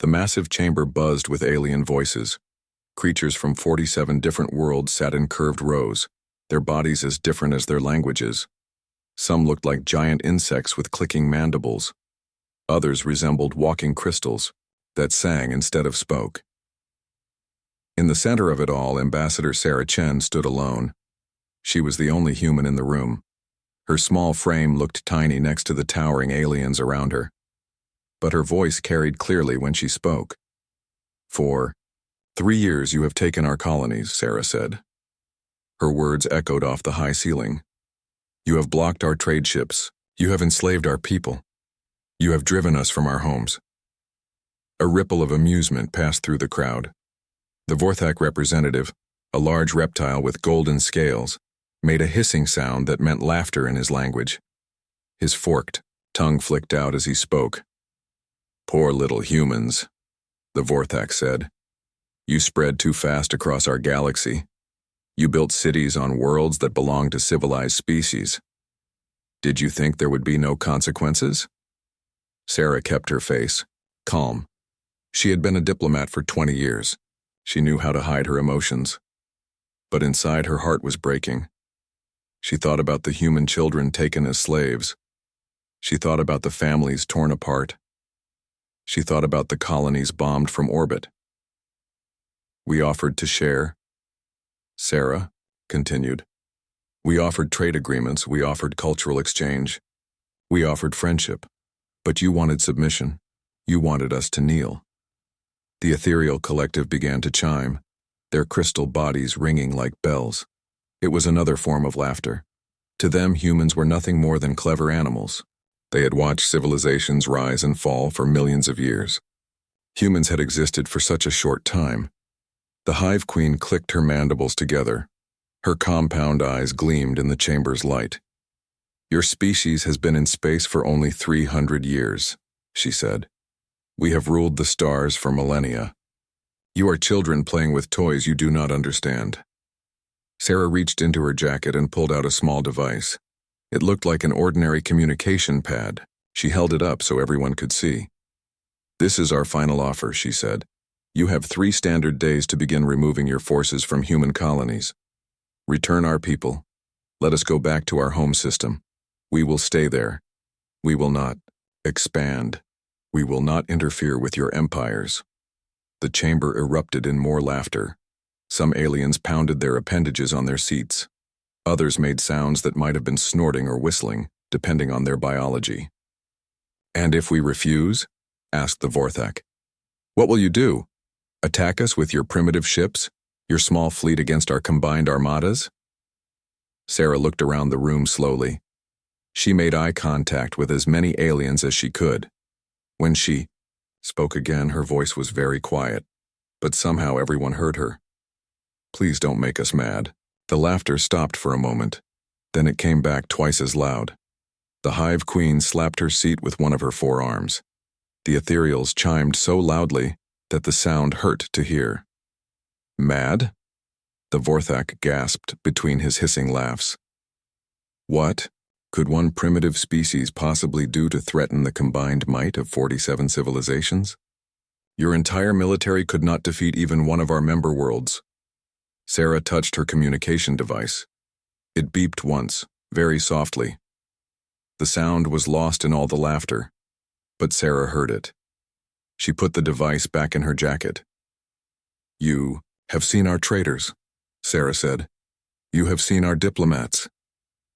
The massive chamber buzzed with alien voices. Creatures from 47 different worlds sat in curved rows, their bodies as different as their languages. Some looked like giant insects with clicking mandibles. Others resembled walking crystals that sang instead of spoke. In the center of it all, Ambassador Sarah Chen stood alone. She was the only human in the room. Her small frame looked tiny next to the towering aliens around her. But her voice carried clearly when she spoke. "For 3 years you have taken our colonies," Sarah said. Her words echoed off the high ceiling. "You have blocked our trade ships. You have enslaved our people. You have driven us from our homes." A ripple of amusement passed through the crowd. The Vorthak representative, a large reptile with golden scales, made a hissing sound that meant laughter in his language. His forked tongue flicked out as he spoke. "Poor little humans," the Vorthak said. "You spread too fast across our galaxy. You built cities on worlds that belong to civilized species. Did you think there would be no consequences?" Sarah kept her face calm. She had been a diplomat for 20 years. She knew how to hide her emotions. But inside, her heart was breaking. She thought about the human children taken as slaves. She thought about the families torn apart. She thought about the colonies bombed from orbit. "We offered to share," Sarah continued. "We offered trade agreements, we offered cultural exchange. We offered friendship. But you wanted submission. You wanted us to kneel." The ethereal collective began to chime, their crystal bodies ringing like bells. It was another form of laughter. To them, humans were nothing more than clever animals. They had watched civilizations rise and fall for millions of years. Humans had existed for such a short time. The Hive Queen clicked her mandibles together. Her compound eyes gleamed in the chamber's light. "Your species has been in space for only 300 years, she said. "We have ruled the stars for millennia. You are children playing with toys you do not understand." Sarah reached into her jacket and pulled out a small device. It looked like an ordinary communication pad. She held it up so everyone could see. "This is our final offer," she said. "You have 3 standard days to begin removing your forces from human colonies. Return our people. Let us go back to our home system. We will stay there. We will not expand. We will not interfere with your empires." The chamber erupted in more laughter. Some aliens pounded their appendages on their seats. Others made sounds that might have been snorting or whistling, depending on their biology. "And if we refuse?" asked the Vorthak. "What will you do? Attack us with your primitive ships, your small fleet against our combined armadas?" Sarah looked around the room slowly. She made eye contact with as many aliens as she could. When she spoke again, her voice was very quiet, but somehow everyone heard her. "Please don't make us mad." The laughter stopped for a moment. Then it came back twice as loud. The Hive Queen slapped her seat with one of her forearms. The ethereals chimed so loudly that the sound hurt to hear. "Mad?" The Vorthak gasped between his hissing laughs. "What could one primitive species possibly do to threaten the combined might of 47 civilizations? Your entire military could not defeat even one of our member worlds." Sarah touched her communication device. It beeped once, very softly. The sound was lost in all the laughter, but Sarah heard it. She put the device back in her jacket. "You have seen our traitors," Sarah said. "You have seen our diplomats.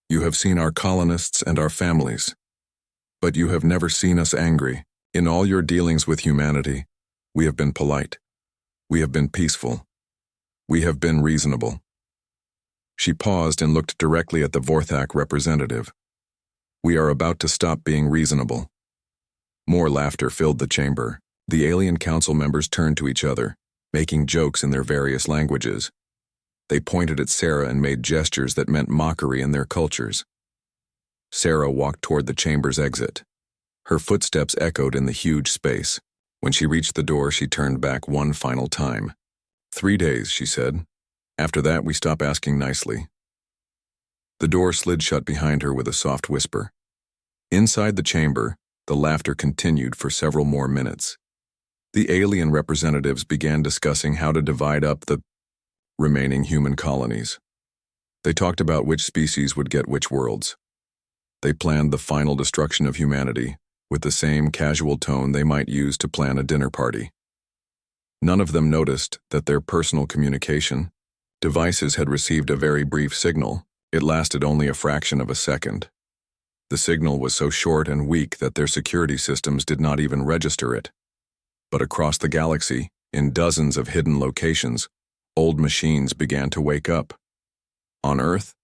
You have seen our colonists and our families. But you have never seen us angry. In all your dealings with humanity, we have been polite. We have been peaceful. We have been reasonable." She paused and looked directly at the Vorthak representative. "We are about to stop being reasonable." More laughter filled the chamber. The alien council members turned to each other, making jokes in their various languages. They pointed at Sarah and made gestures that meant mockery in their cultures. Sarah walked toward the chamber's exit. Her footsteps echoed in the huge space. When she reached the door, she turned back one final time. 3 days, she said. After that, we stop asking nicely. The door slid shut behind her with a soft whisper. Inside the chamber, the laughter continued for several more minutes. The alien representatives began discussing how to divide up the remaining human colonies. They talked about which species would get which worlds. They planned the final destruction of humanity with the same casual tone they might use to plan a dinner party. None of them noticed that their personal communication devices had received a very brief signal. It lasted only a fraction of a second. The signal was so short and weak that their security systems did not even register it. But across the galaxy, in dozens of hidden locations, old machines began to wake up. On Earth,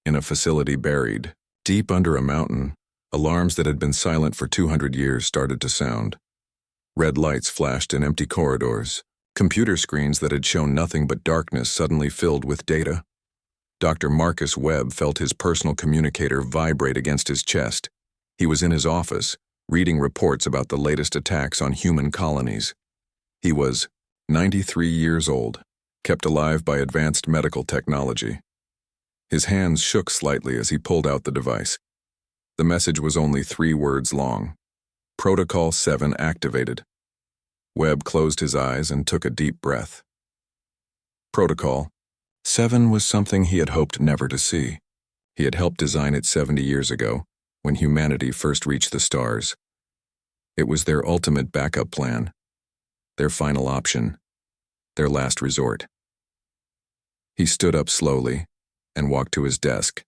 in a facility buried deep under a mountain, alarms that had been silent for 200 years started to sound. Red lights flashed in empty corridors. Computer screens that had shown nothing but darkness suddenly filled with data. Dr. Marcus Webb felt his personal communicator vibrate against his chest. He was in his office, reading reports about the latest attacks on human colonies. He was 93 years old, kept alive by advanced medical technology. His hands shook slightly as he pulled out the device. The message was only 3 words long. Protocol 7 activated. Webb closed his eyes and took a deep breath. Protocol 7 was something he had hoped never to see. He had helped design it 70 years ago, when humanity first reached the stars. It was their ultimate backup plan, their final option, their last resort. He stood up slowly and walked to his desk.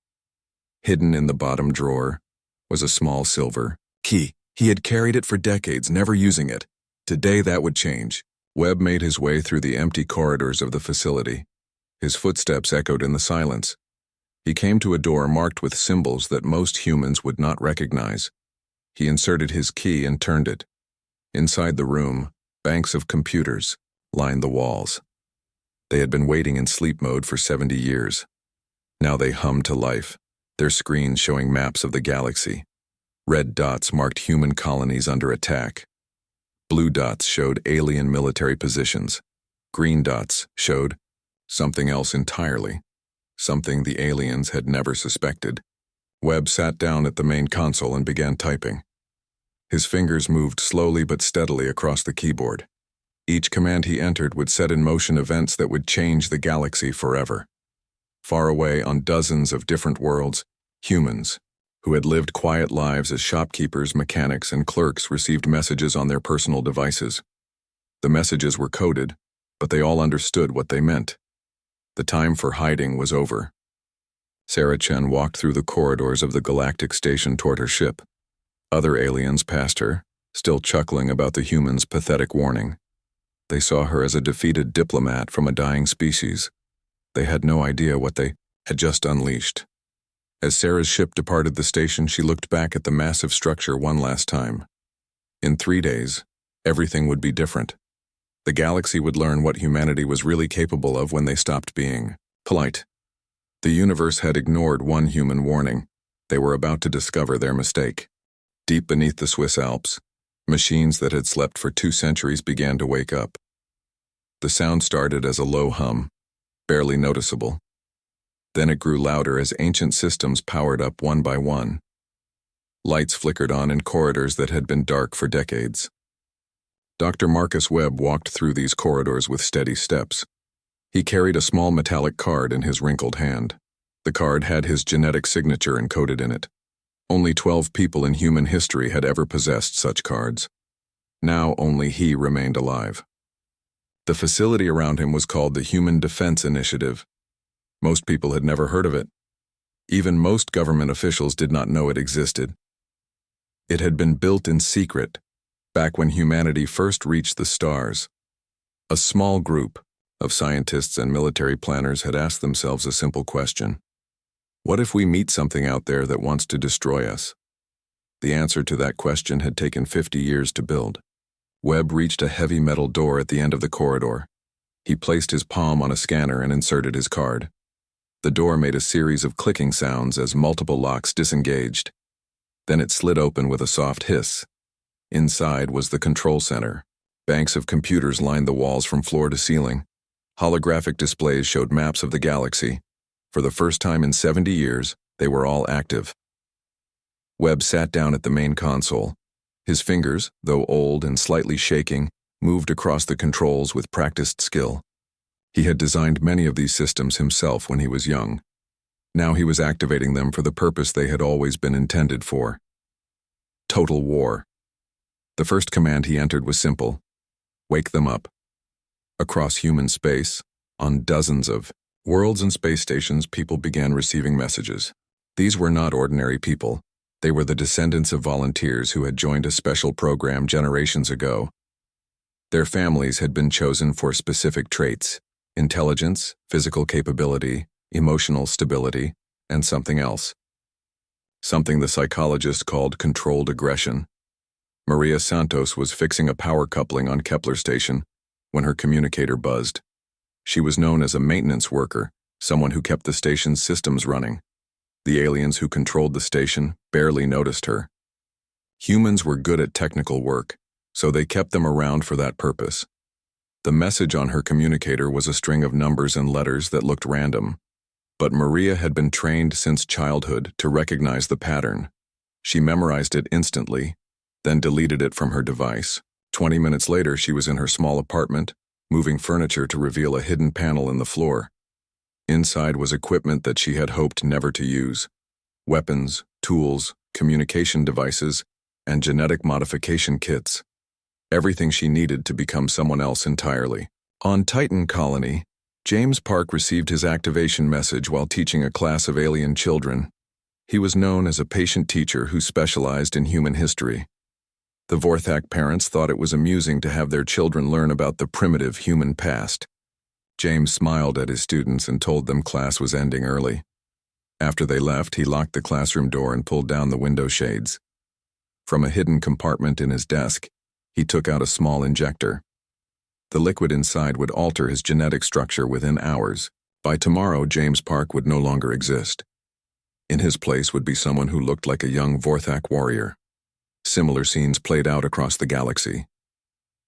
Hidden in the bottom drawer was a small silver key. He had carried it for decades, never using it. Today that would change. Webb made his way through the empty corridors of the facility. His footsteps echoed in the silence. He came to a door marked with symbols that most humans would not recognize. He inserted his key and turned it. Inside the room, banks of computers lined the walls. They had been waiting in sleep mode for 70 years. Now they hummed to life, their screens showing maps of the galaxy. Red dots marked human colonies under attack. Blue dots showed alien military positions. Green dots showed something else entirely, something the aliens had never suspected. Webb sat down at the main console and began typing. His fingers moved slowly but steadily across the keyboard. Each command he entered would set in motion events that would change the galaxy forever. Far away on dozens of different worlds, humans, who had lived quiet lives as shopkeepers, mechanics, and clerks, received messages on their personal devices. The messages were coded, but they all understood what they meant. The time for hiding was over. Sarah Chen walked through the corridors of the galactic station toward her ship. Other aliens passed her, still chuckling about the humans' pathetic warning. They saw her as a defeated diplomat from a dying species. They had no idea what they had just unleashed. As Sarah's ship departed the station, she looked back at the massive structure one last time. In 3 days, everything would be different. The galaxy would learn what humanity was really capable of when they stopped being polite. The universe had ignored one human warning. They were about to discover their mistake. Deep beneath the Swiss Alps, machines that had slept for 2 centuries began to wake up. The sound started as a low hum, barely noticeable. Then it grew louder as ancient systems powered up one by one. Lights flickered on in corridors that had been dark for decades. Dr. Marcus Webb walked through these corridors with steady steps. He carried a small metallic card in his wrinkled hand. The card had his genetic signature encoded in it. Only 12 people in human history had ever possessed such cards. Now only he remained alive. The facility around him was called the Human Defense Initiative. Most people had never heard of it. Even most government officials did not know it existed. It had been built in secret, back when humanity first reached the stars. A small group of scientists and military planners had asked themselves a simple question. What if we meet something out there that wants to destroy us? The answer to that question had taken 50 years to build. Webb reached a heavy metal door at the end of the corridor. He placed his palm on a scanner and inserted his card. The door made a series of clicking sounds as multiple locks disengaged. Then it slid open with a soft hiss. Inside was the control center. Banks of computers lined the walls from floor to ceiling. Holographic displays showed maps of the galaxy. For the first time in 70 years, they were all active. Webb sat down at the main console. His fingers, though old and slightly shaking, moved across the controls with practiced skill. He had designed many of these systems himself when he was young. Now he was activating them for the purpose they had always been intended for. Total war. The first command he entered was simple: wake them up. Across human space, on dozens of worlds and space stations, people began receiving messages. These were not ordinary people. They were the descendants of volunteers who had joined a special program generations ago. Their families had been chosen for specific traits: intelligence, physical capability, emotional stability, and something else. Something the psychologist called controlled aggression. Maria Santos was fixing a power coupling on Kepler Station when her communicator buzzed. She was known as a maintenance worker, someone who kept the station's systems running. The aliens who controlled the station barely noticed her. Humans were good at technical work, so they kept them around for that purpose. The message on her communicator was a string of numbers and letters that looked random. But Maria had been trained since childhood to recognize the pattern. She memorized it instantly, then deleted it from her device. 20 minutes later, she was in her small apartment, moving furniture to reveal a hidden panel in the floor. Inside was equipment that she had hoped never to use: weapons, tools, communication devices, and genetic modification kits. Everything she needed to become someone else entirely. On Titan Colony, James Park received his activation message while teaching a class of alien children. He was known as a patient teacher who specialized in human history. The Vorthak parents thought it was amusing to have their children learn about the primitive human past. James smiled at his students and told them class was ending early. After they left, he locked the classroom door and pulled down the window shades. From a hidden compartment in his desk, he took out a small injector. The liquid inside would alter his genetic structure within hours. By tomorrow, James Park would no longer exist. In his place would be someone who looked like a young Vorthak warrior. Similar scenes played out across the galaxy.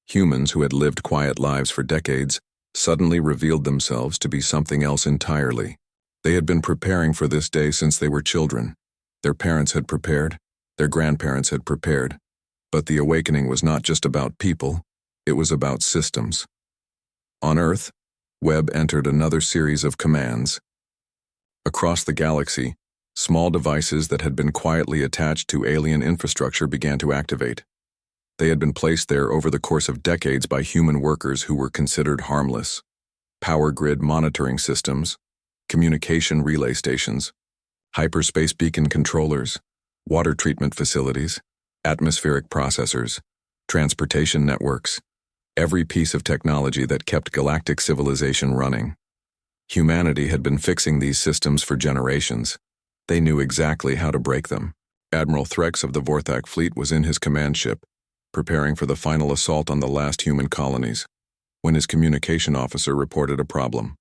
Humans who had lived quiet lives for decades suddenly revealed themselves to be something else entirely. They had been preparing for this day since they were children. Their parents had prepared, their grandparents had prepared. But the awakening was not just about people, it was about systems. On Earth, Webb entered another series of commands. Across the galaxy, small devices that had been quietly attached to alien infrastructure began to activate. They had been placed there over the course of decades by human workers who were considered harmless. Power grid monitoring systems, communication relay stations, hyperspace beacon controllers, water treatment facilities, atmospheric processors, transportation networks, every piece of technology that kept galactic civilization running. Humanity had been fixing these systems for generations. They knew exactly how to break them. Admiral Threx of the Vorthak fleet was in his command ship, preparing for the final assault on the last human colonies, when his communication officer reported a problem.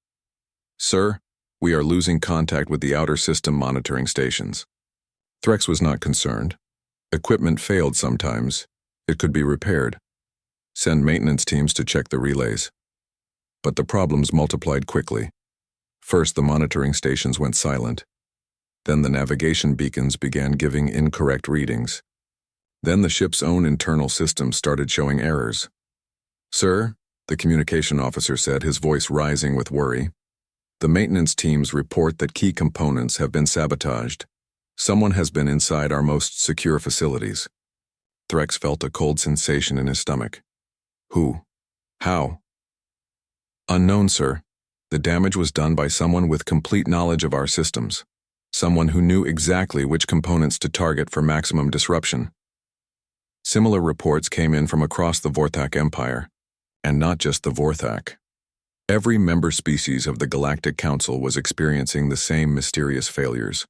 "Sir, we are losing contact with the outer system monitoring stations." Threx was not concerned. Equipment failed sometimes. It could be repaired. Send maintenance teams to check the relays. But the problems multiplied quickly. First, the monitoring stations went silent. Then the navigation beacons began giving incorrect readings. Then the ship's own internal systems started showing errors. "Sir," the communication officer said, his voice rising with worry, "the maintenance teams report that key components have been sabotaged. Someone has been inside our most secure facilities." Threx felt a cold sensation in his stomach. "Who? How?" "Unknown, sir. The damage was done by someone with complete knowledge of our systems. Someone who knew exactly which components to target for maximum disruption." Similar reports came in from across the Vorthak Empire, and not just the Vorthak. Every member species of the Galactic Council was experiencing the same mysterious failures.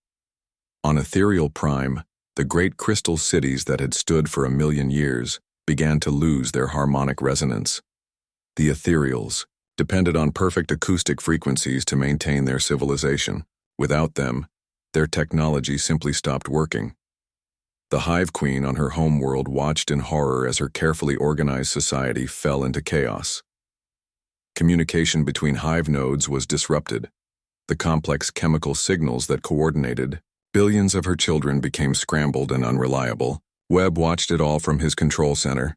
On Ethereal Prime, the great crystal cities that had stood for 1,000,000 years began to lose their harmonic resonance. The Ethereals depended on perfect acoustic frequencies to maintain their civilization. Without them, their technology simply stopped working. The Hive Queen on her home world watched in horror as her carefully organized society fell into chaos. Communication between hive nodes was disrupted. The complex chemical signals that coordinated billions of her children became scrambled and unreliable. Webb watched it all from his control center.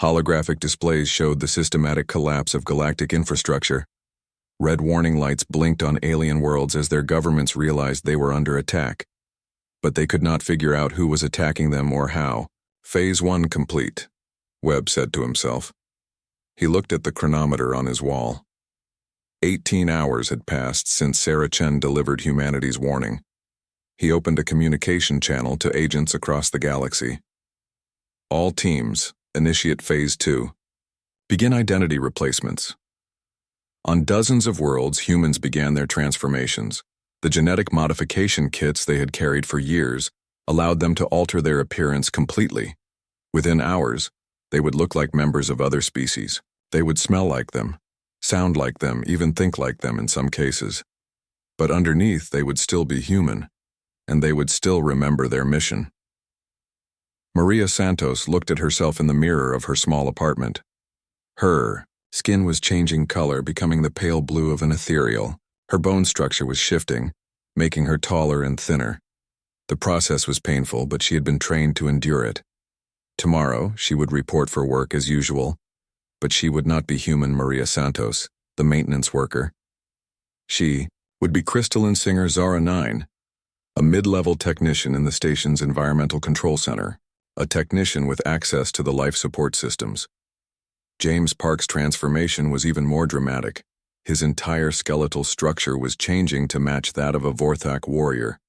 Holographic displays showed the systematic collapse of galactic infrastructure. Red warning lights blinked on alien worlds as their governments realized they were under attack. But they could not figure out who was attacking them or how. Phase 1 complete, Webb said to himself. He looked at the chronometer on his wall. 18 hours had passed since Sarah Chen delivered humanity's warning. He opened a communication channel to agents across the galaxy. All teams, initiate Phase 2. Begin identity replacements. On dozens of worlds, humans began their transformations. The genetic modification kits they had carried for years allowed them to alter their appearance completely. Within hours, they would look like members of other species. They would smell like them, sound like them, even think like them in some cases. But underneath, they would still be human, and they would still remember their mission. Maria Santos looked at herself in the mirror of her small apartment. Her skin was changing color, becoming the pale blue of an ethereal. Her bone structure was shifting, making her taller and thinner. The process was painful, but she had been trained to endure it. Tomorrow, she would report for work as usual, but she would not be human Maria Santos, the maintenance worker. She would be crystalline singer Zara 9, a mid-level technician in the station's environmental control center, a technician with access to the life support systems. James Park's transformation was even more dramatic. His entire skeletal structure was changing to match that of a Vorthak warrior.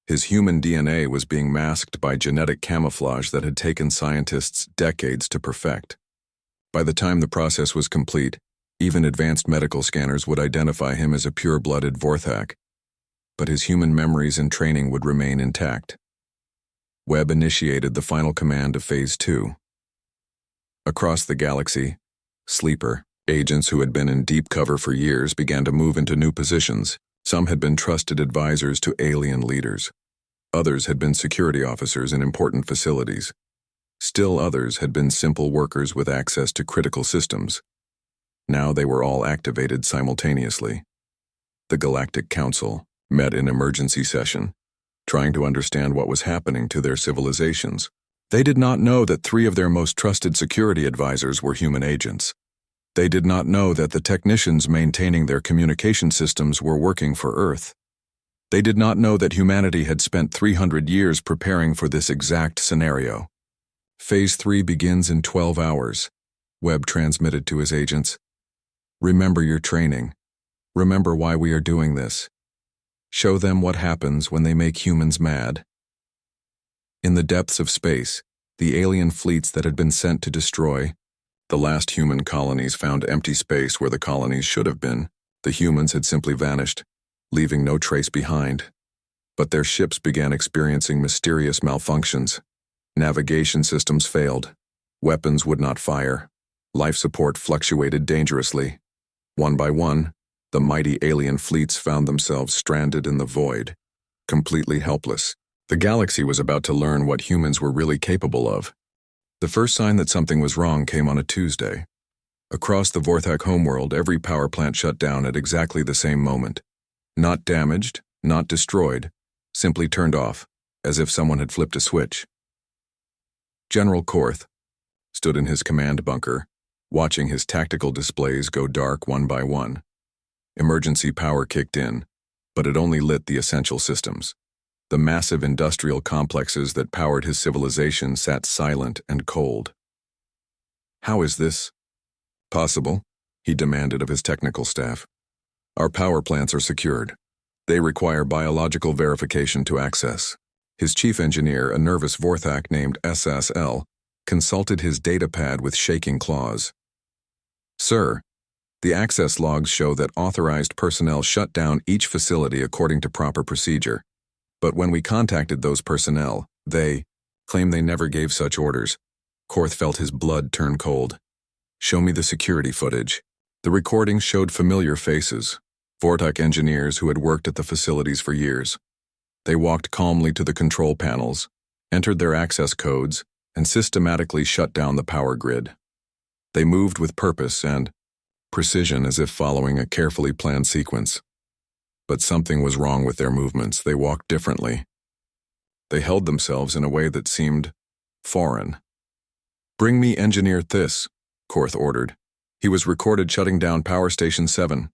His human DNA was being masked by genetic camouflage that had taken scientists decades to perfect. By the time the process was complete, even advanced medical scanners would identify him as a pure-blooded Vorthak. But his human memories and training would remain intact. Webb initiated the final command of Phase 2. Across the galaxy, sleeper agents who had been in deep cover for years began to move into new positions. Some had been trusted advisors to alien leaders. Others had been security officers in important facilities. Still others had been simple workers with access to critical systems. Now they were all activated simultaneously. The Galactic Council met in emergency session, trying to understand what was happening to their civilizations. They did not know that 3 of their most trusted security advisors were human agents. They did not know that the technicians maintaining their communication systems were working for Earth. They did not know that humanity had spent 300 years preparing for this exact scenario. Phase 3 begins in 12 hours, Webb transmitted to his agents. Remember your training. Remember why we are doing this. Show them what happens when they make humans mad. In the depths of space, the alien fleets that had been sent to destroy the last human colonies found empty space where the colonies should have been. The humans had simply vanished, leaving no trace behind. But their ships began experiencing mysterious malfunctions. Navigation systems failed. Weapons would not fire. Life support fluctuated dangerously. One by one, the mighty alien fleets found themselves stranded in the void, completely helpless. The galaxy was about to learn what humans were really capable of. The first sign that something was wrong came on a Tuesday. Across the Vorthak homeworld, every power plant shut down at exactly the same moment. Not damaged, not destroyed, simply turned off, as if someone had flipped a switch. General Korth stood in his command bunker, watching his tactical displays go dark one by one. Emergency power kicked in, but it only lit the essential systems. The massive industrial complexes that powered his civilization sat silent and cold. How is this possible? He demanded of his technical staff. Our power plants are secured. They require biological verification to access. His chief engineer, a nervous Vorthak named SSL, consulted his datapad with shaking claws. Sir, the access logs show that authorized personnel shut down each facility according to proper procedure. But when we contacted those personnel, they claim they never gave such orders. Korth felt his blood turn cold. Show me the security footage. The recordings showed familiar faces, Vorthak engineers who had worked at the facilities for years. They walked calmly to the control panels, entered their access codes, and systematically shut down the power grid. They moved with purpose and precision as if following a carefully planned sequence. But something was wrong with their movements. They walked differently. They held themselves in a way that seemed foreign. Bring me Engineer This, Korth ordered. He was recorded shutting down Power Station 7.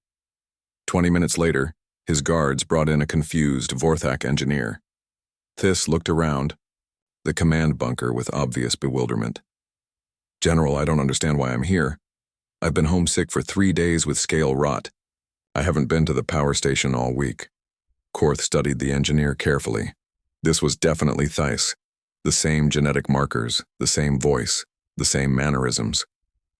20 minutes later, his guards brought in a confused Vorthak engineer. This looked around the command bunker with obvious bewilderment. General, I don't understand why I'm here. I've been homesick for 3 days with scale rot. I haven't been to the power station all week. Korth studied the engineer carefully. This was definitely Thijs. The same genetic markers, the same voice, the same mannerisms.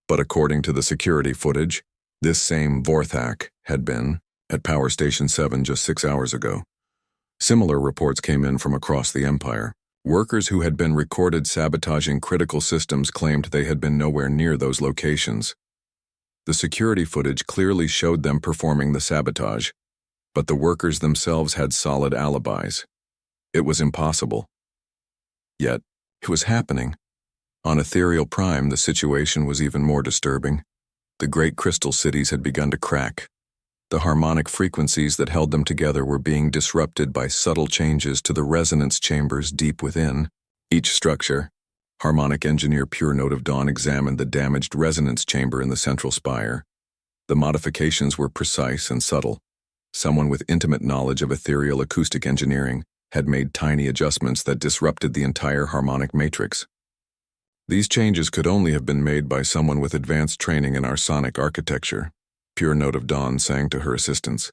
But according to the security footage, this same Vorthak had been at Power Station 7 just 6 hours ago. Similar reports came in from across the Empire. Workers who had been recorded sabotaging critical systems claimed they had been nowhere near those locations. The security footage clearly showed them performing the sabotage, but the workers themselves had solid alibis. It was impossible. Yet, it was happening. On Ethereal Prime, the situation was even more disturbing. The great crystal cities had begun to crack. The harmonic frequencies that held them together were being disrupted by subtle changes to the resonance chambers deep within. Each structure, Harmonic Engineer Pure Note of Dawn examined the damaged resonance chamber in the central spire. The modifications were precise and subtle. Someone with intimate knowledge of ethereal acoustic engineering had made tiny adjustments that disrupted the entire harmonic matrix. These changes could only have been made by someone with advanced training in our sonic architecture, Pure Note of Dawn sang to her assistants.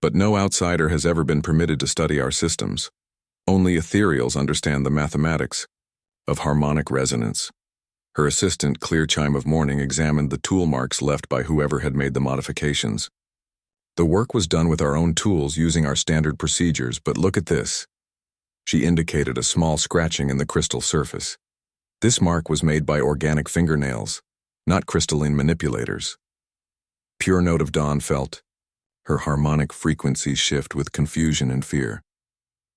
But no outsider has ever been permitted to study our systems. Only ethereals understand the mathematics of harmonic resonance. Her assistant, Clear Chime of Morning, examined the tool marks left by whoever had made the modifications. The work was done with our own tools using our standard procedures, but look at this. She indicated a small scratching in the crystal surface. This mark was made by organic fingernails, not crystalline manipulators. Pure Note of Dawn felt her harmonic frequencies shift with confusion and fear.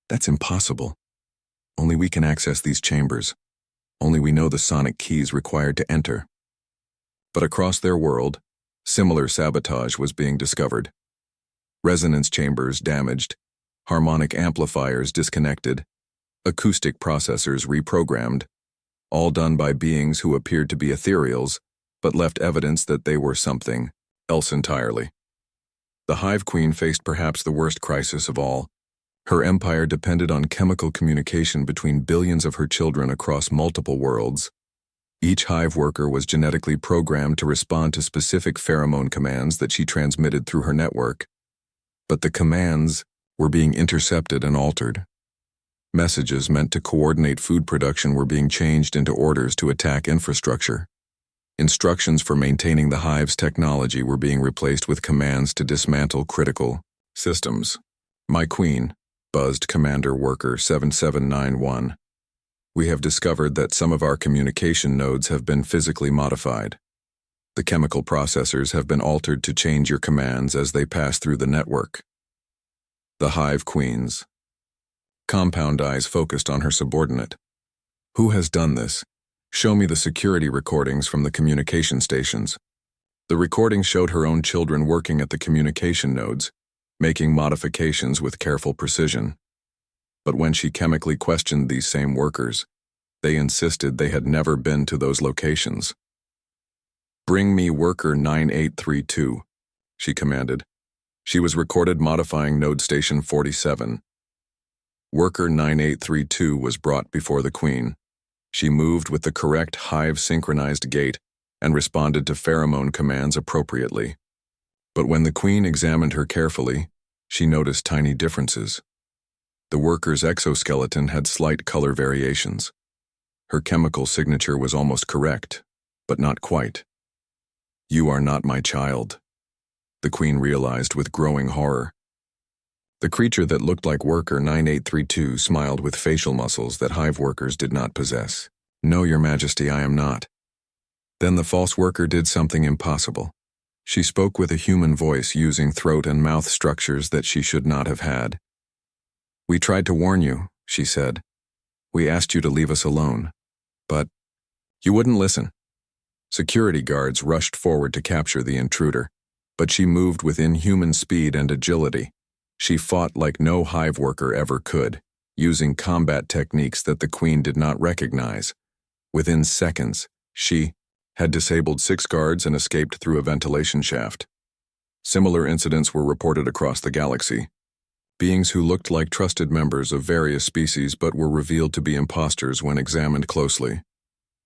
That's impossible. Only we can access these chambers. Only we know the sonic keys required to enter. But across their world, similar sabotage was being discovered. Resonance chambers damaged, harmonic amplifiers disconnected, acoustic processors reprogrammed, all done by beings who appeared to be ethereals, but left evidence that they were something else entirely. The Hive Queen faced perhaps the worst crisis of all. Her empire depended on chemical communication between billions of her children across multiple worlds. Each hive worker was genetically programmed to respond to specific pheromone commands that she transmitted through her network. But the commands were being intercepted and altered. Messages meant to coordinate food production were being changed into orders to attack infrastructure. Instructions for maintaining the hive's technology were being replaced with commands to dismantle critical systems. My queen, buzzed Commander Worker 7791. We have discovered that some of our communication nodes have been physically modified. The chemical processors have been altered to change your commands as they pass through the network. The Hive Queens. Compound eyes focused on her subordinate. Who has done this? Show me the security recordings from the communication stations. The recordings showed her own children working at the communication nodes, making modifications with careful precision. But when she chemically questioned these same workers, they insisted they had never been to those locations. Bring me Worker 9832, she commanded. She was recorded modifying Node Station 47. Worker 9832 was brought before the Queen. She moved with the correct hive-synchronized gait and responded to pheromone commands appropriately. But when the Queen examined her carefully, she noticed tiny differences. The worker's exoskeleton had slight color variations. Her chemical signature was almost correct, but not quite. You are not my child, the Queen realized with growing horror. The creature that looked like Worker 9832 smiled with facial muscles that hive workers did not possess. No, Your Majesty, I am not. Then the false worker did something impossible. She spoke with a human voice using throat and mouth structures that she should not have had. We tried to warn you, she said. We asked you to leave us alone. But you wouldn't listen. Security guards rushed forward to capture the intruder, but she moved with inhuman speed and agility. She fought like no hive worker ever could, using combat techniques that the Queen did not recognize. Within seconds, she had disabled 6 guards and escaped through a ventilation shaft. Similar incidents were reported across the galaxy. Beings who looked like trusted members of various species but were revealed to be imposters when examined closely.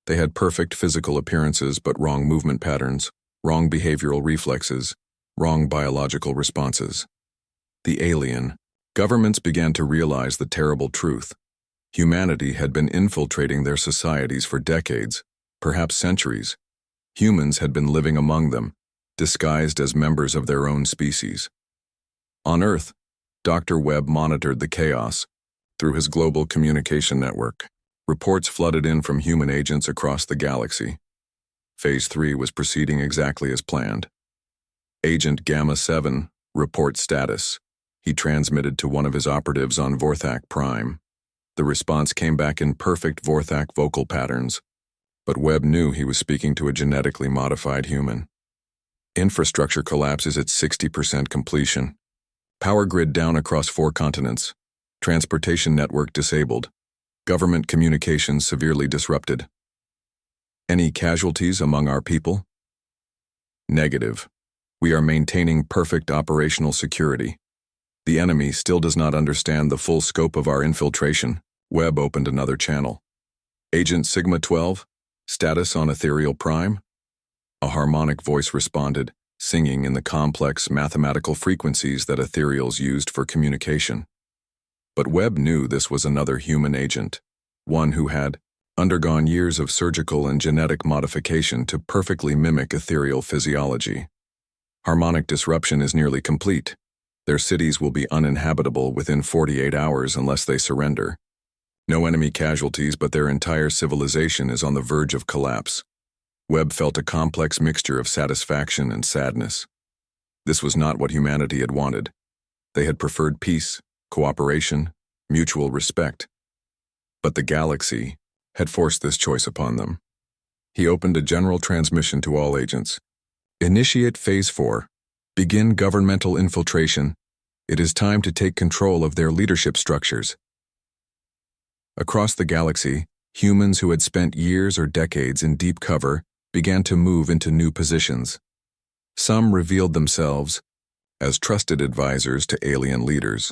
They had perfect physical appearances but wrong movement patterns, wrong behavioral reflexes, wrong biological responses. The alien. Governments began to realize the terrible truth. Humanity had been infiltrating their societies for decades, perhaps centuries. Humans had been living among them, disguised as members of their own species. On Earth, Dr. Webb monitored the chaos through his global communication network. Reports flooded in from human agents across the galaxy. Phase 3 was proceeding exactly as planned. Agent Gamma 7, report status. He transmitted to one of his operatives on Vorthak Prime. The response came back in perfect Vorthak vocal patterns, but Webb knew he was speaking to a genetically modified human. Infrastructure collapse is at 60% completion. Power grid down across 4 continents. Transportation network disabled. Government communications severely disrupted. Any casualties among our people? Negative. We are maintaining perfect operational security. The enemy still does not understand the full scope of our infiltration. Webb opened another channel. Agent Sigma 12, status on Ethereal Prime? A harmonic voice responded, singing in the complex mathematical frequencies that ethereals used for communication. But Webb knew this was another human agent, one who had undergone years of surgical and genetic modification to perfectly mimic ethereal physiology. Harmonic disruption is nearly complete. Their cities will be uninhabitable within 48 hours unless they surrender. No enemy casualties, but their entire civilization is on the verge of collapse. Webb felt a complex mixture of satisfaction and sadness. This was not what humanity had wanted. They had preferred peace, cooperation, mutual respect. But the galaxy had forced this choice upon them. He opened a general transmission to all agents. Initiate Phase 4. Begin governmental infiltration. It is time to take control of their leadership structures. Across the galaxy, humans who had spent years or decades in deep cover began to move into new positions. Some revealed themselves as trusted advisors to alien leaders.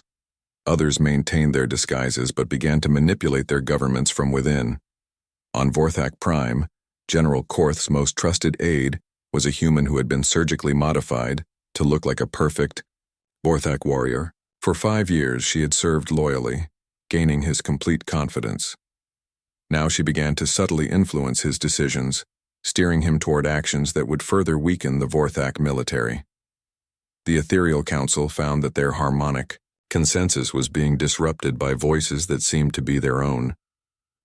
Others maintained their disguises but began to manipulate their governments from within. On Vorthak Prime, General Korth's most trusted aide was a human who had been surgically modified to look like a perfect Vorthak warrior. For 5 years she had served loyally, gaining his complete confidence. Now she began to subtly influence his decisions, steering him toward actions that would further weaken the Vorthak military. The Ethereal Council found that their harmonic consensus was being disrupted by voices that seemed to be their own,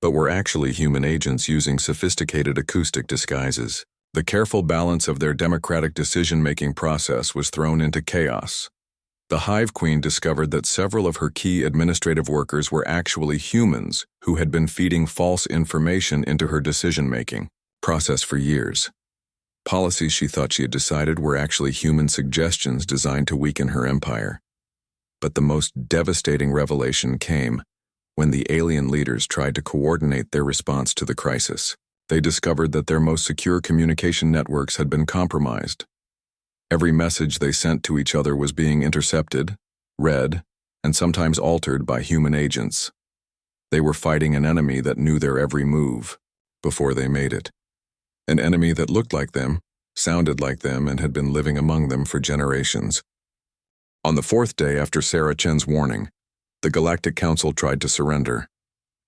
but were actually human agents using sophisticated acoustic disguises. The careful balance of their democratic decision-making process was thrown into chaos. The Hive Queen discovered that several of her key administrative workers were actually humans who had been feeding false information into her decision-making process for years. Policies she thought she had decided were actually human suggestions designed to weaken her empire. But the most devastating revelation came when the alien leaders tried to coordinate their response to the crisis. They discovered that their most secure communication networks had been compromised. Every message they sent to each other was being intercepted, read, and sometimes altered by human agents. They were fighting an enemy that knew their every move before they made it. An enemy that looked like them, sounded like them, and had been living among them for generations. On the 4th day after Sarah Chen's warning, the Galactic Council tried to surrender.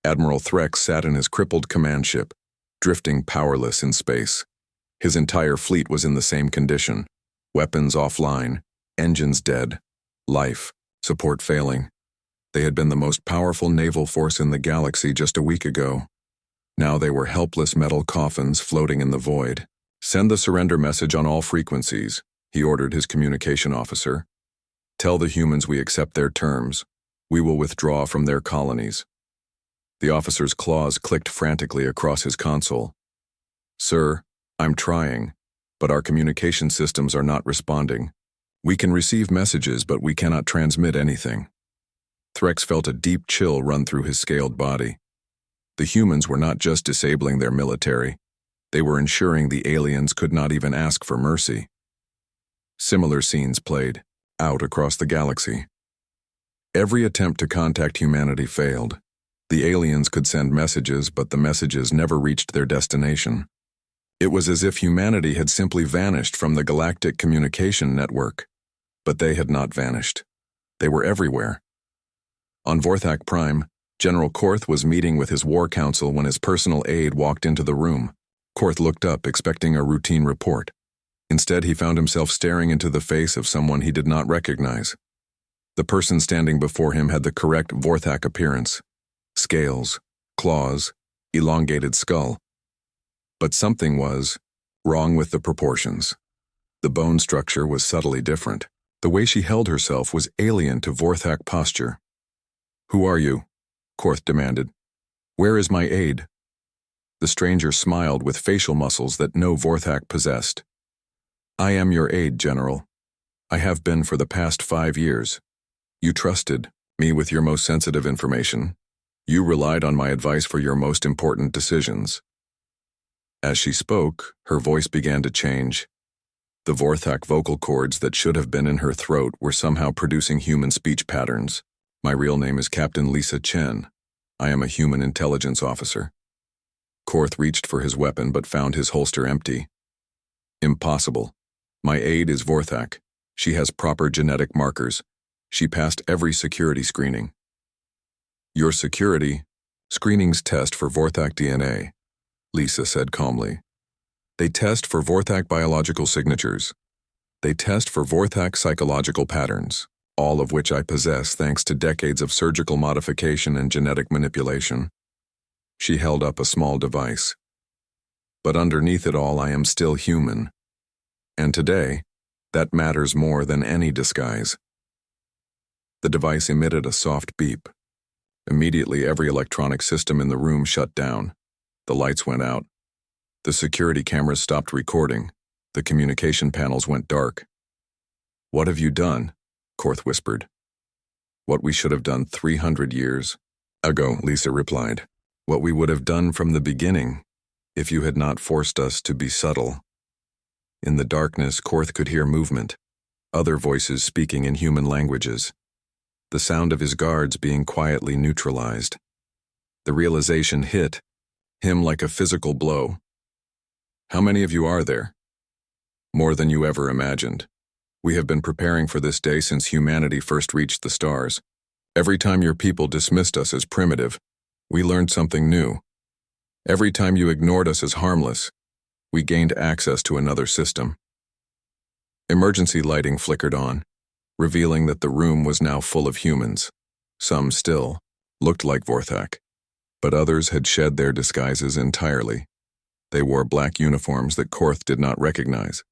Admiral Threx sat in his crippled command ship, drifting powerless in space. His entire fleet was in the same condition. Weapons offline, engines dead, life support failing. They had been the most powerful naval force in the galaxy just a week ago. Now they were helpless metal coffins floating in the void. Send the surrender message on all frequencies, he ordered his communication officer. Tell the humans we accept their terms. We will withdraw from their colonies. The officer's claws clicked frantically across his console. Sir, I'm trying, but our communication systems are not responding. We can receive messages, but we cannot transmit anything. Threx felt a deep chill run through his scaled body. The humans were not just disabling their military, they were ensuring the aliens could not even ask for mercy. Similar scenes played out across the galaxy. Every attempt to contact humanity failed. The aliens could send messages, but the messages never reached their destination. It was as if humanity had simply vanished from the galactic communication network. But they had not vanished. They were everywhere. On Vorthak Prime, General Korth was meeting with his war council when his personal aide walked into the room. Korth looked up, expecting a routine report. Instead, he found himself staring into the face of someone he did not recognize. The person standing before him had the correct Vorthak appearance: scales, claws, elongated skull. But something was wrong with the proportions. The bone structure was subtly different. The way she held herself was alien to Vorthak posture. "Who are you?" Korth demanded. "Where is my aide?" The stranger smiled with facial muscles that no Vorthak possessed. "I am your aide, General. I have been for the past 5 years. You trusted me with your most sensitive information. You relied on my advice for your most important decisions." As she spoke, her voice began to change. The Vorthak vocal cords that should have been in her throat were somehow producing human speech patterns. "My real name is Captain Lisa Chen. I am a human intelligence officer." Korth reached for his weapon but found his holster empty. "Impossible. My aide is Vorthak. She has proper genetic markers. She passed every security screening." "Your security? Screenings test for Vorthak DNA," Lisa said calmly. "They test for Vorthak biological signatures. They test for Vorthak psychological patterns, all of which I possess thanks to decades of surgical modification and genetic manipulation." She held up a small device. "But underneath it all, I am still human. And today, that matters more than any disguise." The device emitted a soft beep. Immediately, every electronic system in the room shut down. The lights went out. The security cameras stopped recording. The communication panels went dark. "What have you done?" Korth whispered. "What we should have done 300 years ago," Lisa replied. "What we would have done from the beginning, if you had not forced us to be subtle." In the darkness, Korth could hear movement, other voices speaking in human languages, the sound of his guards being quietly neutralized. The realization hit him like a physical blow. "How many of you are there?" "More than you ever imagined. We have been preparing for this day since humanity first reached the stars. Every time your people dismissed us as primitive, we learned something new. Every time you ignored us as harmless, we gained access to another system." Emergency lighting flickered on, revealing that the room was now full of humans. Some still looked like Vorthak, but others had shed their disguises entirely. They wore black uniforms that Korth did not recognize.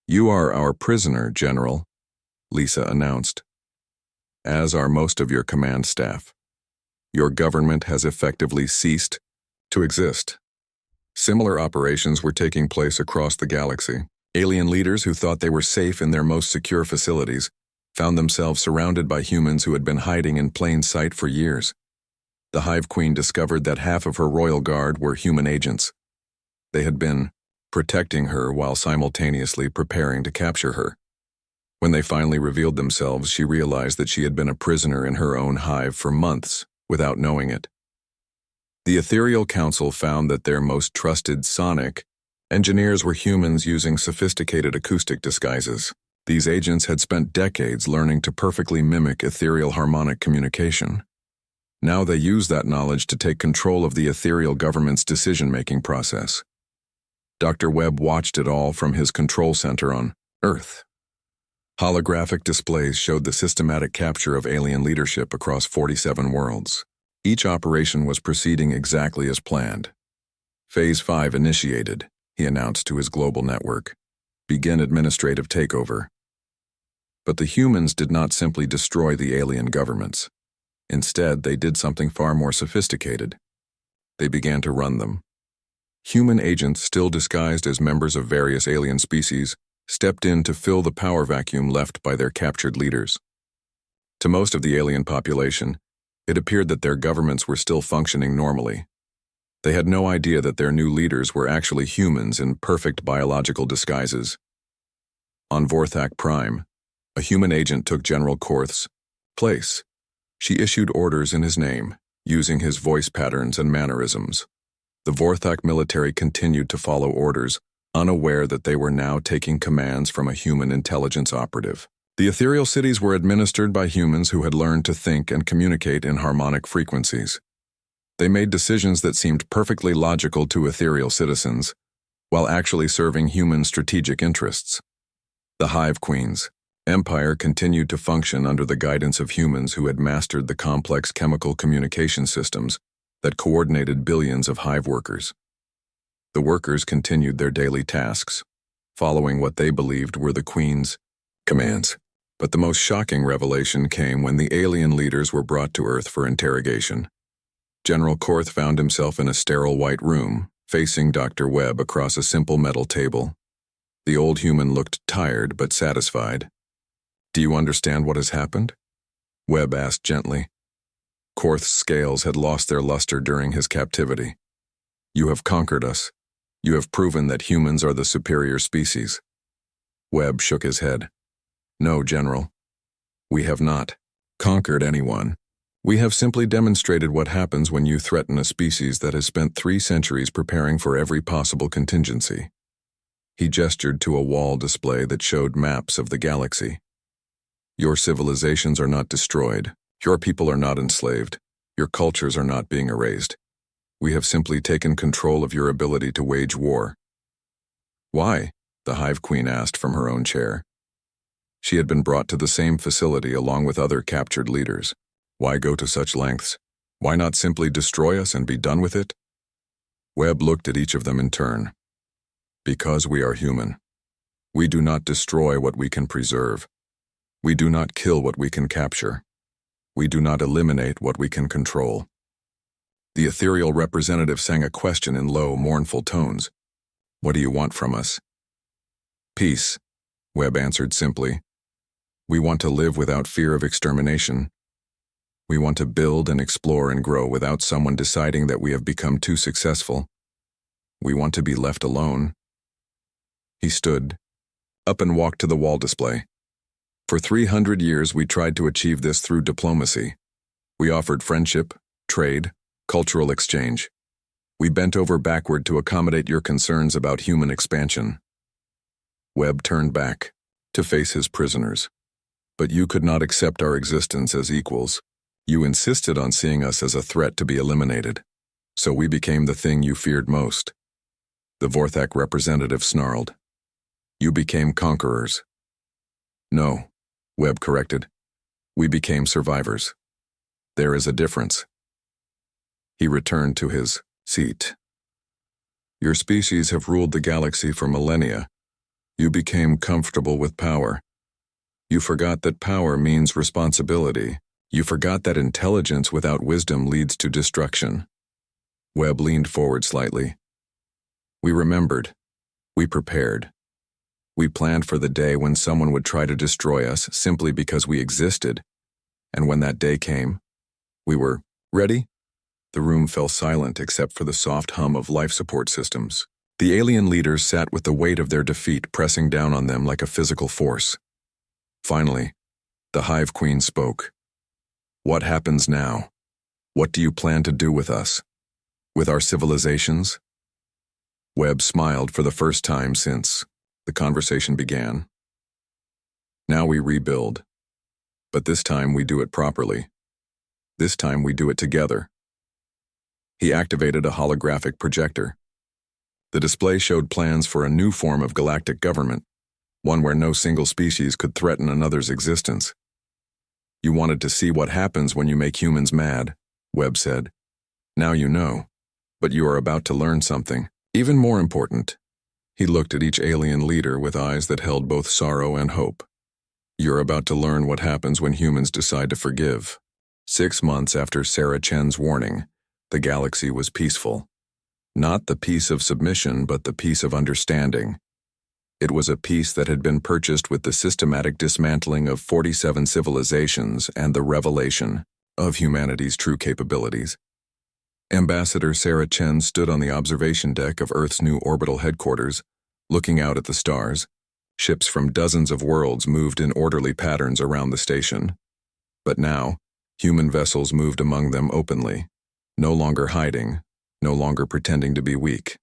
"You are our prisoner, General," Lisa announced, "as are most of your command staff. Your government has effectively ceased to exist." Similar operations were taking place across the galaxy. Alien leaders who thought they were safe in their most secure facilities found themselves surrounded by humans who had been hiding in plain sight for years. The Hive Queen discovered that half of her royal guard were human agents. They had been protecting her while simultaneously preparing to capture her. When they finally revealed themselves, she realized that she had been a prisoner in her own hive for months without knowing it. The Ethereal Council found that their most trusted sonic engineers were humans using sophisticated acoustic disguises. These agents had spent decades learning to perfectly mimic ethereal harmonic communication. Now they used that knowledge to take control of the ethereal government's decision-making process. Dr. Webb watched it all from his control center on Earth. Holographic displays showed the systematic capture of alien leadership across 47 worlds. Each operation was proceeding exactly as planned. Phase 5 initiated, he announced to his global network. Begin administrative takeover. But the humans did not simply destroy the alien governments. Instead, they did something far more sophisticated. They began to run them. Human agents, still disguised as members of various alien species, stepped in to fill the power vacuum left by their captured leaders. To most of the alien population, It appeared that their governments were still functioning normally. They had no idea that their new leaders were actually humans in perfect biological disguises. On Vorthak Prime, a human agent took General Korth's place. She issued orders in his name, using his voice patterns and mannerisms. The Vorthak military continued to follow orders, unaware that they were now taking commands from a human intelligence operative. The ethereal cities were administered by humans who had learned to think and communicate in harmonic frequencies. They made decisions that seemed perfectly logical to ethereal citizens, while actually serving human strategic interests. The Hive Queen's empire continued to function under the guidance of humans who had mastered the complex chemical communication systems that coordinated billions of hive workers. The workers continued their daily tasks, following what they believed were the Queen's commands. But the most shocking revelation came when the alien leaders were brought to Earth for interrogation. General Korth found himself in a sterile white room, facing Dr. Webb across a simple metal table. The old human looked tired but satisfied. "Do you understand what has happened?" Webb asked gently. Korth's scales had lost their luster during his captivity. "You have conquered us. You have proven that humans are the superior species." Webb shook his head. "No, General. We have not conquered anyone. We have simply demonstrated what happens when you threaten a species that has spent 3 centuries preparing for every possible contingency." He gestured to a wall display that showed maps of the galaxy. "Your civilizations are not destroyed. Your people are not enslaved. Your cultures are not being erased. We have simply taken control of your ability to wage war." "Why?" the Hive Queen asked from her own chair. She had been brought to the same facility along with other captured leaders. Why go to such lengths? Why not simply destroy us and be done with it? Webb looked at each of them in turn. "Because we are human. We do not destroy what we can preserve. We do not kill what we can capture. We do not eliminate what we can control." The ethereal representative sang a question in low, mournful tones. "What do you want from us?" "Peace," Webb answered simply. "We want to live without fear of extermination. We want to build and explore and grow without someone deciding that we have become too successful. We want to be left alone." He stood up and walked to the wall display. "For 300 years we tried to achieve this through diplomacy. We offered friendship, trade, cultural exchange. We bent over backward to accommodate your concerns about human expansion." Webb turned back to face his prisoners. "But you could not accept our existence as equals. You insisted on seeing us as a threat to be eliminated. So we became the thing you feared most." The Vorthak representative snarled. "You became conquerors." "No," Webb corrected. "We became survivors. There is a difference." He returned to his seat. "Your species have ruled the galaxy for millennia. You became comfortable with power. You forgot that power means responsibility. You forgot that intelligence without wisdom leads to destruction." Webb leaned forward slightly. "We remembered. We prepared. We planned for the day when someone would try to destroy us simply because we existed. And when that day came, we were ready." The room fell silent except for the soft hum of life support systems. The alien leaders sat with the weight of their defeat pressing down on them like a physical force. Finally, the Hive Queen spoke. "What happens now? What do you plan to do with us? With our civilizations?" Webb smiled for the first time since the conversation began. "Now we rebuild. But this time we do it properly. This time we do it together." He activated a holographic projector. The display showed plans for a new form of galactic government, one where no single species could threaten another's existence. "You wanted to see what happens when you make humans mad," Webb said. "Now you know. But you are about to learn something, even more important." He looked at each alien leader with eyes that held both sorrow and hope. "You're about to learn what happens when humans decide to forgive." 6 months after Sarah Chen's warning, the galaxy was peaceful. Not the peace of submission, but the peace of understanding. It was a peace that had been purchased with the systematic dismantling of 47 civilizations and the revelation of humanity's true capabilities. Ambassador Sarah Chen stood on the observation deck of Earth's new orbital headquarters, looking out at the stars. Ships from dozens of worlds moved in orderly patterns around the station. But now, human vessels moved among them openly, no longer hiding, no longer pretending to be weak.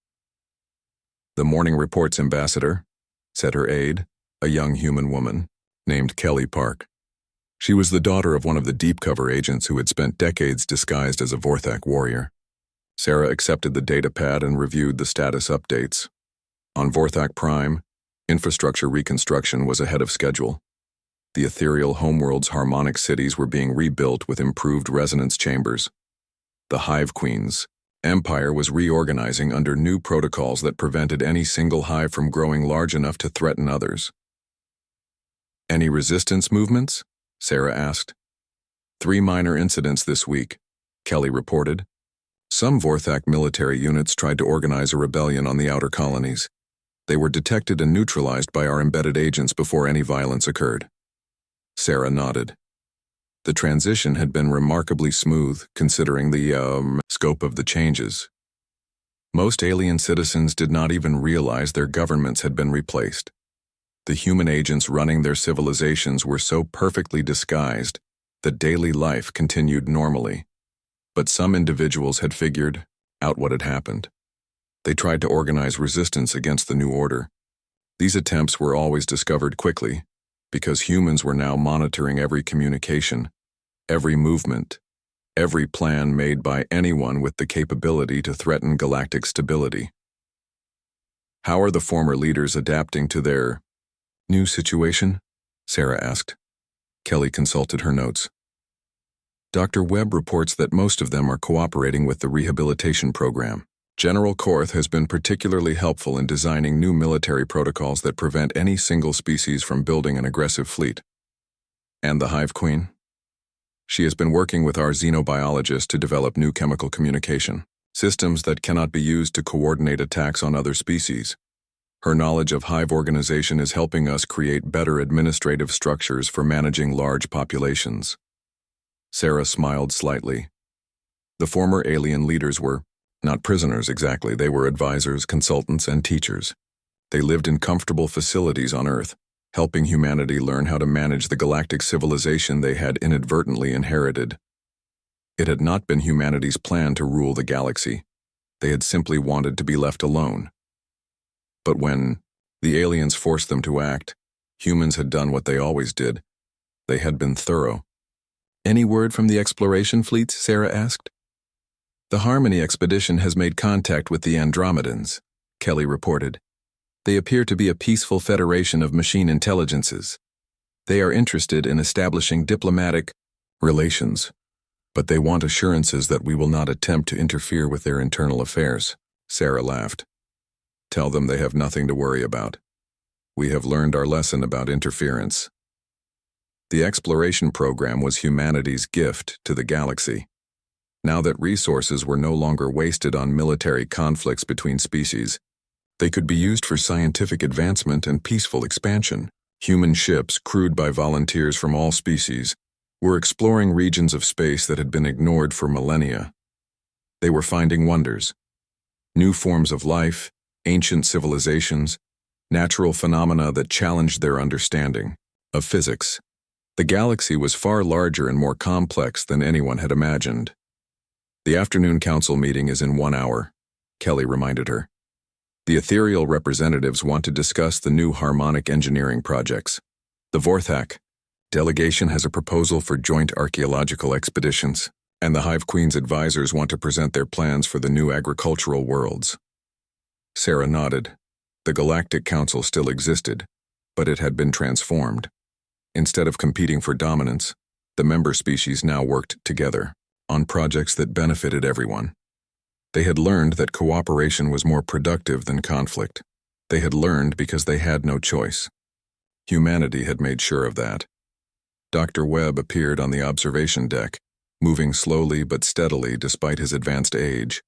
"The morning reports, Ambassador," said her aide, a young human woman named Kelly Park. She was the daughter of one of the deep-cover agents who had spent decades disguised as a Vorthak warrior. Sarah accepted the datapad and reviewed the status updates. On Vorthak Prime, infrastructure reconstruction was ahead of schedule. The ethereal homeworld's harmonic cities were being rebuilt with improved resonance chambers. The Hive Queen's empire was reorganizing under new protocols that prevented any single hive from growing large enough to threaten others. "Any resistance movements?" Sarah asked. "3 minor incidents this week," Kelly reported. Some Vorthak military units tried to organize a rebellion on the outer colonies. They were detected and neutralized by our embedded agents before any violence occurred. Sarah nodded. The transition had been remarkably smooth, considering the scope of the changes. Most alien citizens did not even realize their governments had been replaced. The human agents running their civilizations were so perfectly disguised that daily life continued normally. But some individuals had figured out what had happened. They tried to organize resistance against the new order. These attempts were always discovered quickly, because humans were now monitoring every communication, every movement, every plan made by anyone with the capability to threaten galactic stability. "How are the former leaders adapting to their new situation?" Sarah asked. Kelly consulted her notes. "Dr. Webb reports that most of them are cooperating with the rehabilitation program. General Korth has been particularly helpful in designing new military protocols that prevent any single species from building an aggressive fleet." "And the Hive Queen?" "She has been working with our xenobiologist to develop new chemical communication systems that cannot be used to coordinate attacks on other species. Her knowledge of hive organization is helping us create better administrative structures for managing large populations." Sarah smiled slightly. The former alien leaders were not prisoners exactly. They were advisors, consultants, and teachers. They lived in comfortable facilities on Earth, helping humanity learn how to manage the galactic civilization they had inadvertently inherited. It had not been humanity's plan to rule the galaxy. They had simply wanted to be left alone. But when the aliens forced them to act, humans had done what they always did. They had been thorough. "Any word from the exploration fleets?" Sarah asked. "The Harmony expedition has made contact with the Andromedans," Kelly reported. "They appear to be a peaceful federation of machine intelligences. They are interested in establishing diplomatic relations, but they want assurances that we will not attempt to interfere with their internal affairs." Sarah laughed. "Tell them they have nothing to worry about. We have learned our lesson about interference." The exploration program was humanity's gift to the galaxy. Now that resources were no longer wasted on military conflicts between species, they could be used for scientific advancement and peaceful expansion. Human ships, crewed by volunteers from all species, were exploring regions of space that had been ignored for millennia. They were finding wonders, new forms of life, ancient civilizations, natural phenomena that challenged their understanding of physics. The galaxy was far larger and more complex than anyone had imagined. "The afternoon council meeting is in 1 hour," Kelly reminded her. "The ethereal representatives want to discuss the new harmonic engineering projects. The Vorthak delegation has a proposal for joint archaeological expeditions, and the Hive Queen's advisors want to present their plans for the new agricultural worlds." Sarah nodded. The Galactic Council still existed, but it had been transformed. Instead of competing for dominance, the member species now worked together on projects that benefited everyone. They had learned that cooperation was more productive than conflict. They had learned because they had no choice. Humanity had made sure of that. Dr. Webb appeared on the observation deck, moving slowly but steadily despite his advanced age.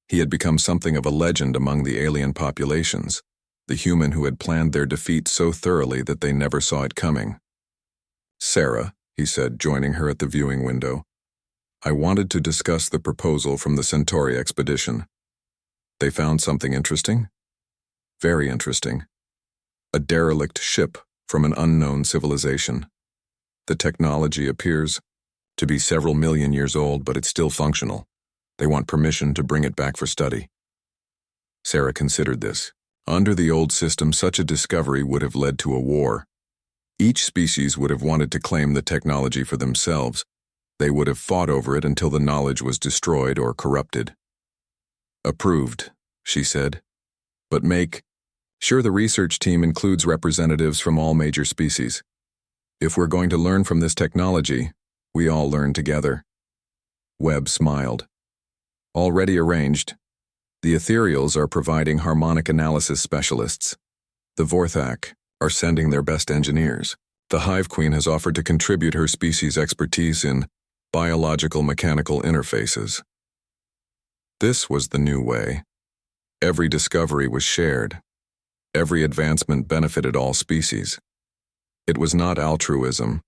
He had become something of a legend among the alien populations, the human who had planned their defeat so thoroughly that they never saw it coming. "Sarah," he said, joining her at the viewing window, I wanted to discuss the proposal from the Centauri expedition. They found something interesting? Very interesting. A derelict ship from an unknown civilization. The technology appears to be several million years old, but it's still functional. They want permission to bring it back for study. Sarah considered this. Under the old system, such a discovery would have led to a war. Each species would have wanted to claim the technology for themselves. They would have fought over it until the knowledge was destroyed or corrupted. Approved, she said. But make sure the research team includes representatives from all major species. If we're going to learn from this technology, we all learn together. Webb smiled. Already arranged. The Ethereals are providing harmonic analysis specialists. The Vorthak are sending their best engineers. The Hive Queen has offered to contribute her species' expertise in biological mechanical interfaces. This was the new way. Every discovery was shared. Every advancement benefited all species. It was not altruism.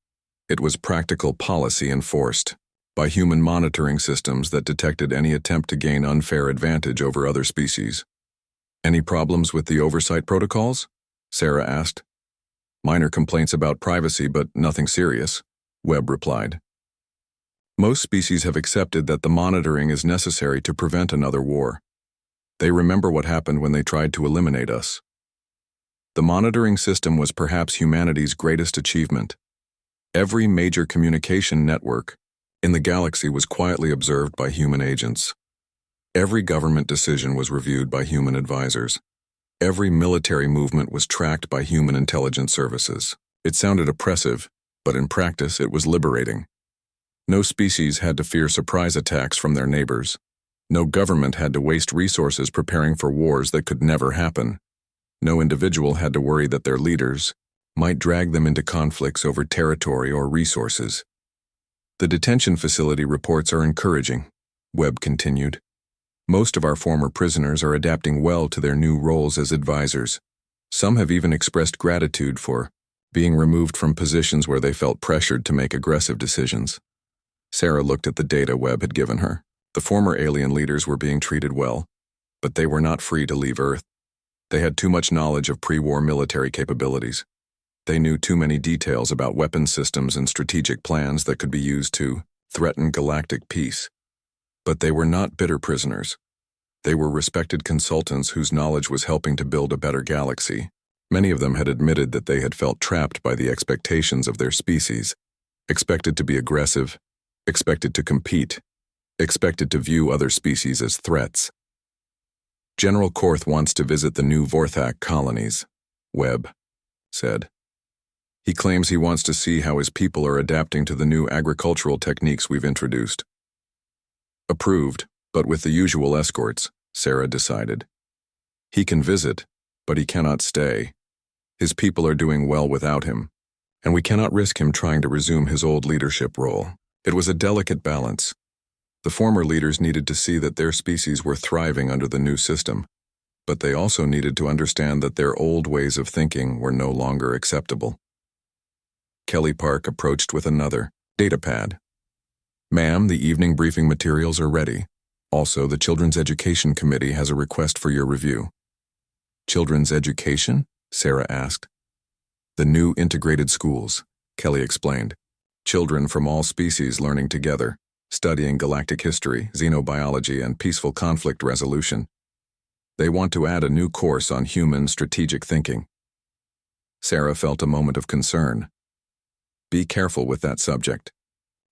It was practical policy enforced by human monitoring systems that detected any attempt to gain unfair advantage over other species. Any problems with the oversight protocols? Sarah asked. Minor complaints about privacy, but nothing serious, Webb replied. Most species have accepted that the monitoring is necessary to prevent another war. They remember what happened when they tried to eliminate us. The monitoring system was perhaps humanity's greatest achievement. Every major communication network in the galaxy was quietly observed by human agents. Every government decision was reviewed by human advisors. Every military movement was tracked by human intelligence services. It sounded oppressive, but in practice it was liberating. No species had to fear surprise attacks from their neighbors. No government had to waste resources preparing for wars that could never happen. No individual had to worry that their leaders might drag them into conflicts over territory or resources. The detention facility reports are encouraging, Webb continued. Most of our former prisoners are adapting well to their new roles as advisors. Some have even expressed gratitude for being removed from positions where they felt pressured to make aggressive decisions. Sarah looked at the data Webb had given her. The former alien leaders were being treated well, but they were not free to leave Earth. They had too much knowledge of pre-war military capabilities. They knew too many details about weapon systems and strategic plans that could be used to threaten galactic peace. But they were not bitter prisoners. They were respected consultants whose knowledge was helping to build a better galaxy. Many of them had admitted that they had felt trapped by the expectations of their species, expected to be aggressive, expected to compete, expected to view other species as threats. General Korth wants to visit the new Vorthak colonies, Webb said. He claims he wants to see how his people are adapting to the new agricultural techniques we've introduced. Approved, but with the usual escorts, Sarah decided. He can visit, but he cannot stay. His people are doing well without him, and we cannot risk him trying to resume his old leadership role. It was a delicate balance. The former leaders needed to see that their species were thriving under the new system, but they also needed to understand that their old ways of thinking were no longer acceptable. Kelly Park approached with another data pad. Ma'am, the evening briefing materials are ready. Also, the Children's Education Committee has a request for your review. Children's education? Sarah asked. The new integrated schools, Kelly explained. Children from all species learning together, studying galactic history, xenobiology, and peaceful conflict resolution. They want to add a new course on human strategic thinking. Sarah felt a moment of concern. Be careful with that subject.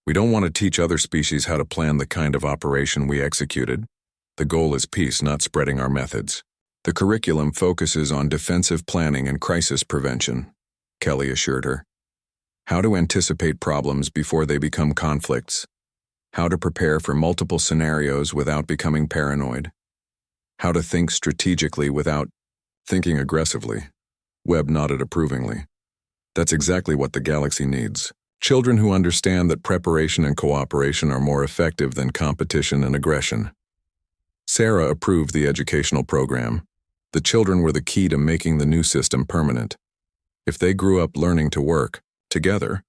We don't want to teach other species how to plan the kind of operation we executed. The goal is peace, not spreading our methods. The curriculum focuses on defensive planning and crisis prevention, Kelly assured her. How to anticipate problems before they become conflicts. How to prepare for multiple scenarios without becoming paranoid. How to think strategically without thinking aggressively. Webb nodded approvingly. That's exactly what the galaxy needs. Children who understand that preparation and cooperation are more effective than competition and aggression. Sarah approved the educational program. The children were the key to making the new system permanent. If they grew up learning to work together,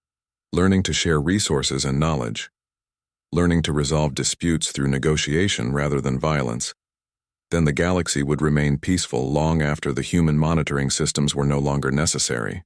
learning to share resources and knowledge, learning to resolve disputes through negotiation rather than violence. Then the galaxy would remain peaceful long after the human monitoring systems were no longer necessary.